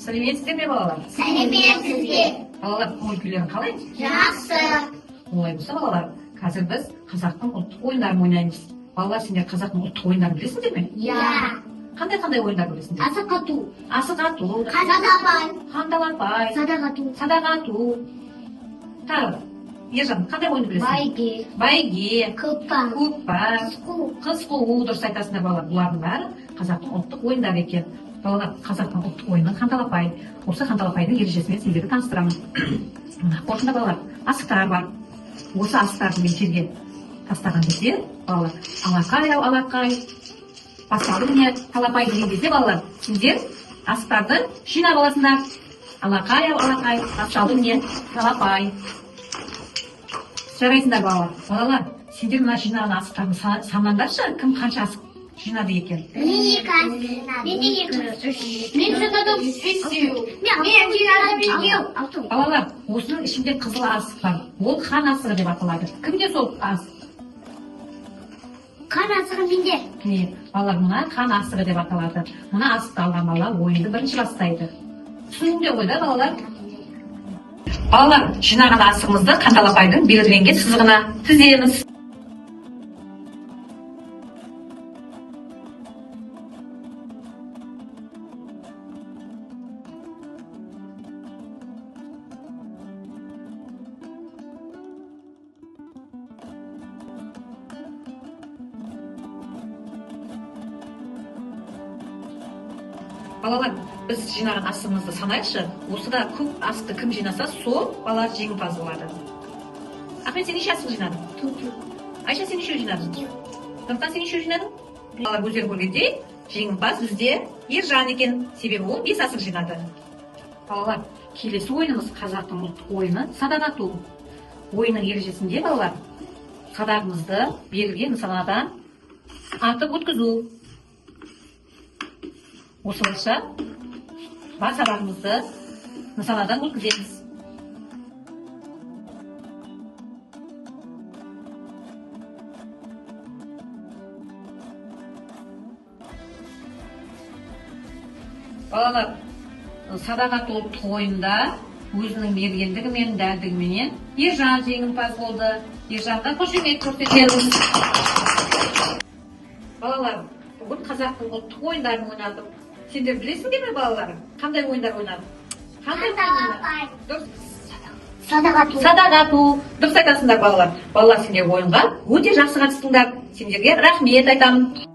сәлеметсіздер ме балалар? Сәлеметсіздер. Балалар көңіл күйлерің қалай? Жақсы. Олай болса балалар, қазір біз қазақтың ұлттық ойындарын ойнаймыз. Балалар, сендер қазақтың ұлттық ойындарын білесіңдер ме? Я. Қандай ойындар білесіңдер? Асық ату. Асық ату, Қадалапай. қандалапай, Садақ ату. садақ ату. Тағы ержан, қандай ойынды білесің? Байге. Байге, Көкпар. көкпар, Қу. қыз қуу, дұрыс айтасыңдар балалар. Бұлардың бәрі қазақтың ұлттық ойындары екен. Балалар, қазақтың ұлттық ойыны қанталапай. Осы қанталапайдың ережесімен сендерді таныстырамын. Мына қорытынды балалар, асықтар бар. Осы асықтарды мен жерге тастаған кезде, балалар, алақай ау алақай, басталды міне талапай деген кезде балалар, сендер асықтарды жинап аласыңдар. Алақай ау алақай, басталды міне талапай. Жарайсыңдар балалар. Балалар, сендер мына жинаған асықтарды санаңдаршы, кім қанша асық жинады екен? Мен екі асық жинадым. Мен де екі. Мен жинадым. Мен жинадым. Балалар, осының ішінде қызыл асық бар. Ол хан асығы деп аталады. Кімде сол асық? Қан асығы менде. Міне, балалар, мына хан асығы деп аталады. Мына асықты алған бала ойынды бірінші бастайды. Түсініңдер ғой да, балалар? Балалар, жинаған асығымызды қанталапайдың белгіленген сызығына тіземіз. Балалар, біз жинаған асығымызды санайықшы. Осыда көп асықты кім жинаса, сол бала жеңімпаз болады. Ахмет, сен неше асық жинадың? Айша, сен неше жинадың? Нұртан, сен неше жинадың? Балалар, өздері көргендей, жеңімпаз бізде Ержан екен. Себебі ол 5 асық жинады. Балалар, келесі ойынымыз қазақтың ұлттық ойыны садақ ату. Ойынның ережесінде балалар, садағымызды берілген нысанадан атып өткізу. Осылайша бар садағымызды нысанадан өткіземіз. Балалар, садақ ату ойында өзінің мергендігімен, дәлдігіменен Ержан жеңімпаз болды. Ержанға қошемет көрсетеміз. Балалар, бүгін қазақтың ұлттық ойындарын ойнадық. Сендер білесіңдер ме балалар? Қандай ойындар ойнадық? Қандалапай. Дұрыс. Садақ ату. Садақ ату. Дұрыс айтасыңдар балалар. Балалар, сендер ойынға өте жақсы қатыстыңдар. Сендерге рахмет айтамын.